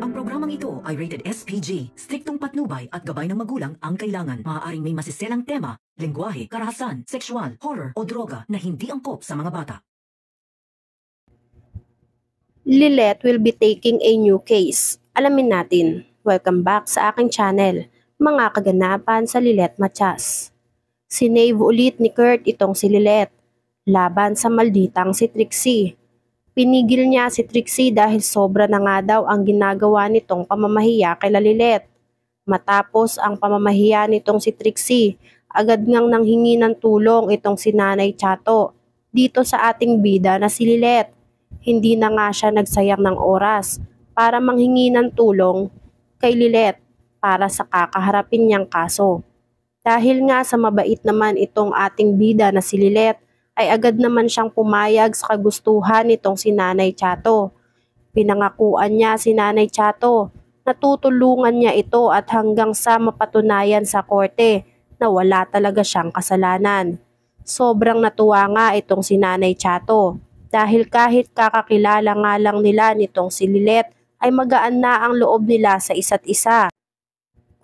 Ang programang ito ay rated SPG. Striktong patnubay at gabay ng magulang ang kailangan. Maaaring may masiselang tema, lengguwahe, karahasan, sexual, horror o droga na hindi angkop sa mga bata. Lilette will be taking a new case. Alamin natin. Welcome back sa aking channel, mga kaganapan sa Lilette Matias. Sinave ulit ni Kurt itong si Lilette, laban sa malditang si Trixie. Pinigil niya si Trixie dahil sobra na nga daw ang ginagawa nitong pamamahiya kay Lilette. Matapos ang pamamahiya nitong si Trixie, agad ngang nanghingi ng tulong itong si Nanay Chato dito sa ating bida na si Lilette. Hindi na nga siya nagsayang ng oras para manghingi ng tulong kay Lilette para sa kakaharapin niyang kaso. Dahil nga sa mabait naman itong ating bida na si Lilette, ay agad naman siyang pumayag sa kagustuhan nitong si Nanay Chato. Pinangakuan niya si Nanay Chato na tutulungan niya ito at hanggang sa mapatunayan sa korte na wala talaga siyang kasalanan. Sobrang natuwa nga itong si Nanay Chato dahil kahit kakakilala nga lang nila nitong si Lilette ay magaan na ang loob nila sa isa't isa.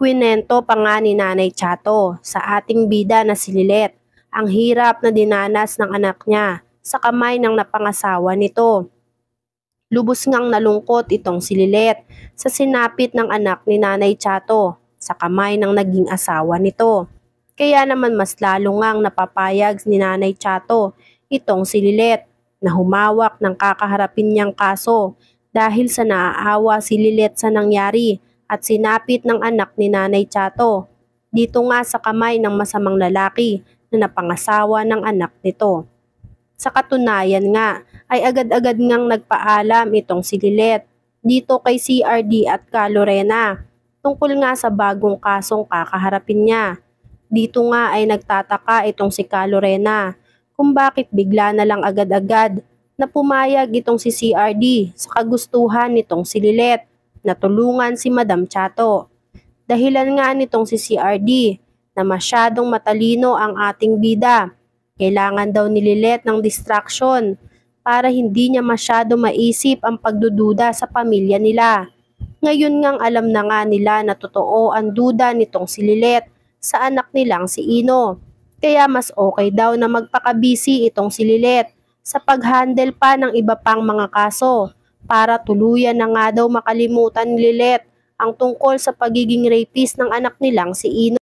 Kwinento pa nga ni Nanay Chato sa ating bida na si Lilette ang hirap na dinanas ng anak niya sa kamay ng napangasawa nito. Lubos ngang nalungkot itong si Lilette sa sinapit ng anak ni Nanay Chato sa kamay ng naging asawa nito. Kaya naman mas lalo ngang napapayag ni Nanay Chato itong si Lilette na humawak ng kakaharapin niyang kaso dahil sa naaawa si Lilette sa nangyari at sinapit ng anak ni Nanay Chato dito nga sa kamay ng masamang lalaki na napangasawa ng anak nito. Sa katunayan nga ay agad-agad ngang nagpaalam itong si Lilette dito kay CRD at ka Lorena tungkol nga sa bagong kasong kakaharapin niya. Dito nga ay nagtataka itong si ka Lorena kung bakit bigla na lang agad-agad na pumayag itong si CRD sa kagustuhan nitong si Lilette na tulungan si Madam Chato. Dahilan nga nitong si CRD na masyadong matalino ang ating bida. Kailangan daw ni Lilette ng distraction para hindi niya masyado maisip ang pagdududa sa pamilya nila. Ngayon ngang alam na nga nila na totoo ang duda nitong si Lilette sa anak nilang si Ino. Kaya mas okay daw na magpakabisi itong si Lilette sa pag-handle pa ng iba pang mga kaso para tuluyan na nga daw makalimutan ni Lilette ang tungkol sa pagiging rapist ng anak nilang si Ino.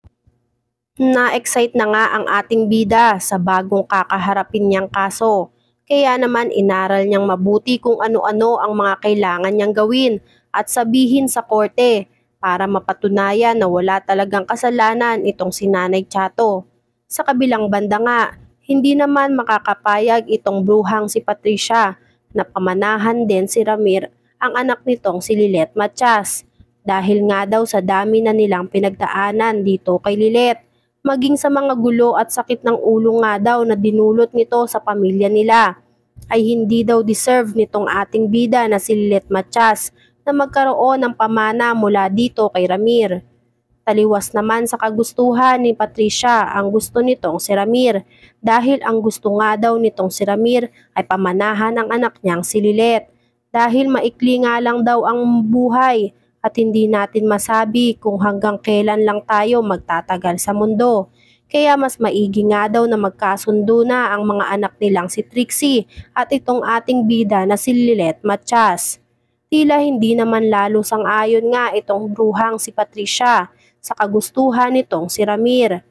Na-excite na nga ang ating bida sa bagong kakaharapin niyang kaso. Kaya naman inaral niyang mabuti kung ano-ano ang mga kailangan niyang gawin at sabihin sa korte para mapatunayan na wala talagang kasalanan itong si Nanay Chato. Sa kabilang banda nga, hindi naman makakapayag itong bruhang si Patricia na pamanahan din si Ramir ang anak nitong si Lilette Matias. Dahil nga daw sa dami na nilang pinagdaanan dito kay Lilette, maging sa mga gulo at sakit ng ulo nga daw na dinulot nito sa pamilya nila, ay hindi daw deserve nitong ating bida na si Lilette Matias na magkaroon ng pamana mula dito kay Ramir. Taliwas naman sa kagustuhan ni Patricia ang gusto nitong si Ramir dahil ang gusto nga daw nitong si Ramir ay pamanahan ang anak niyang si Lilette dahil maikli nga lang daw ang buhay at hindi natin masabi kung hanggang kailan lang tayo magtatagal sa mundo. Kaya mas maigi nga daw na magkasundo na ang mga anak nilang si Trixie at itong ating bida na si Lilette Matias. Tila hindi naman lalo sang-ayon nga itong bruhang si Patricia sa kagustuhan nitong si Ramir.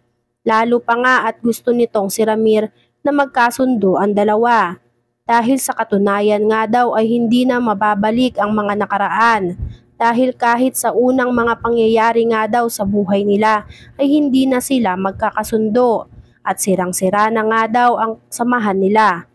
Lalo pa nga at gusto nitong si Ramir na magkasundo ang dalawa. Dahil sa katunayan nga daw ay hindi na mababalik ang mga nakaraan. Dahil kahit sa unang mga pangyayari nga daw sa buhay nila ay hindi na sila magkakasundo at sirang-sira na nga daw ang samahan nila.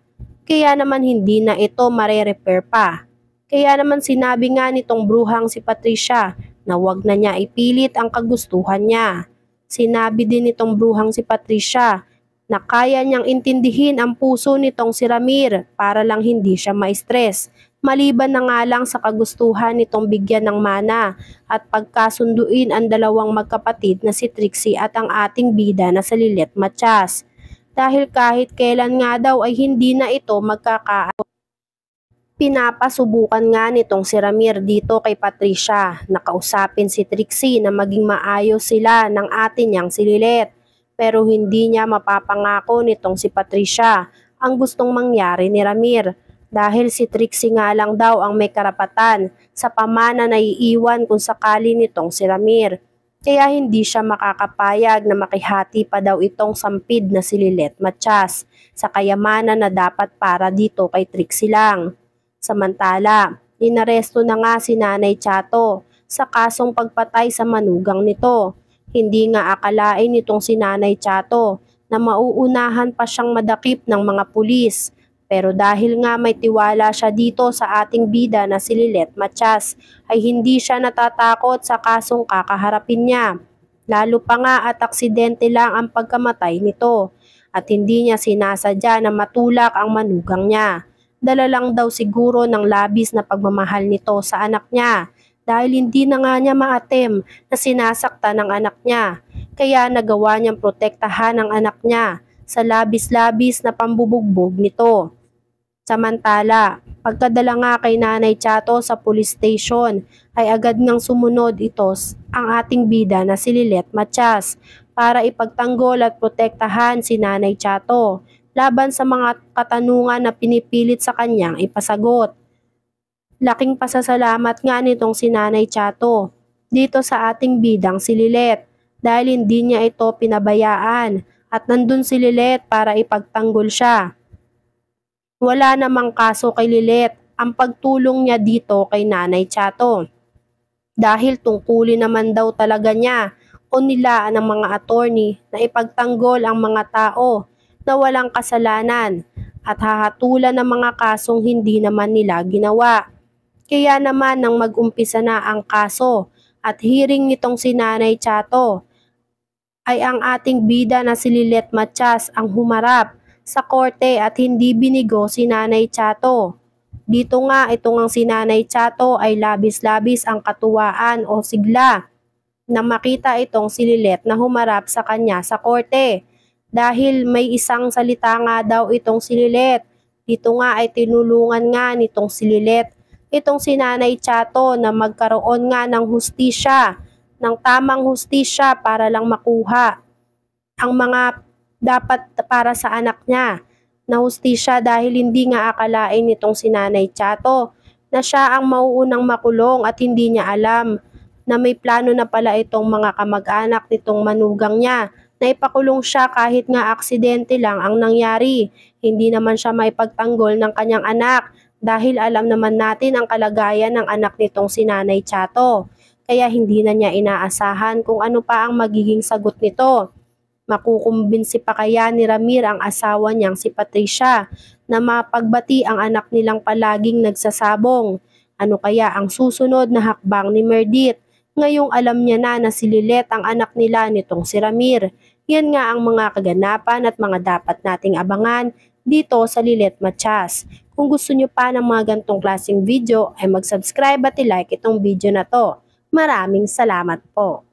Kaya naman hindi na ito mare-repair pa. Kaya naman sinabi nga nitong bruhang si Patricia na wag na niya ipilit ang kagustuhan niya. Sinabi din nitong bruhang si Patricia na kaya niyang intindihin ang puso nitong si Ramir para lang hindi siya ma-stress. Maliban na nga lang sa kagustuhan nitong bigyan ng mana at pagkasunduin ang dalawang magkapatid na si Trixie at ang ating bida na si Lilette Matias. Dahil kahit kailan nga daw ay hindi na ito magkakaayos. Pinapasubukan nga nitong si Ramir dito kay Patricia na kausapin si Trixie na maging maayos sila ng ate niyang si Lilet. Pero hindi niya mapapangako nitong si Patricia ang gustong mangyari ni Ramir dahil si Trixie nga lang daw ang may karapatan sa pamana na iiwan kung sakali nitong si Ramir. Kaya hindi siya makakapayag na makihati pa daw itong sampid na si Lilet Matias sa kayamanan na dapat para dito kay Trixie lang. Samantala, inaresto na nga si Nanay Chato sa kasong pagpatay sa manugang nito. Hindi nga akalain nitong si Nanay Chato na mauunahan pa siyang madakip ng mga pulis. Pero dahil nga may tiwala siya dito sa ating bida na si Lilet Matias, ay hindi siya natatakot sa kasong kakaharapin niya. Lalo pa nga at aksidente lang ang pagkamatay nito at hindi niya sinasadya na matulak ang manugang niya. Dala lang daw siguro ng labis na pagmamahal nito sa anak niya dahil hindi na nga niya maatem na sinasaktan ng anak niya. Kaya nagawa niyang protektahan ang anak niya sa labis-labis na pambubugbog nito. Samantala, pagkadala nga kay Nanay Chato sa police station ay agad ngang sumunod ito ang ating bida na si Lilet Matias para ipagtanggol at protektahan si Nanay Chato laban sa mga katanungan na pinipilit sa kanyang ipasagot. Laking pasasalamat nga nitong si Nanay Chato dito sa ating bidang si Lilet dahil hindi niya ito pinabayaan at nandun si Lilet para ipagtanggol siya. Wala namang kaso kay Lilet ang pagtulong niya dito kay Nanay Chato dahil tungkulin naman daw talaga niya o nilaan ng mga attorney na ipagtanggol ang mga tao na walang kasalanan at hahatulan ng mga kasong hindi naman nila ginawa. Kaya naman nang mag-umpisa na ang kaso at hearing nitong si Nanay Chato, ay ang ating bida na si Lilet Matias ang humarap sa korte at hindi binigo si Nanay Chato. Dito nga itong ang si Nanay Chato ay labis-labis ang katuwaan o sigla na makita itong si Lilet na humarap sa kanya sa korte. Dahil may isang salita nga daw itong si Lilet. Dito nga ay tinulungan nga nitong si Lilet itong si Nanay Chato na magkaroon nga ng hustisya, ng tamang hustisya para lang makuha ang mga dapat para sa anak niya na hustisya dahil hindi nga akalain nitong si Nanay Chato na siya ang mauunang makulong at hindi niya alam na may plano na pala itong mga kamag-anak nitong manugang niya na ipakulong siya kahit nga aksidente lang ang nangyari. Hindi naman siya maipagtanggol ng kanyang anak dahil alam naman natin ang kalagayan ng anak nitong si Nanay Chato. Kaya hindi na niya inaasahan kung ano pa ang magiging sagot nito. Makukumbinsi pa kaya ni Ramir ang asawa niyang si Patricia na mapagbati ang anak nilang palaging nagsasabong? Ano kaya ang susunod na hakbang ni Merdit? Ngayong alam niya na si Lilet ang anak nila nitong si Ramir. Yan nga ang mga kaganapan at mga dapat nating abangan dito sa Lilet Matias. Kung gusto nyo pa ng mga gantong klaseng video ay mag-subscribe at i-like itong video na to. Maraming salamat po.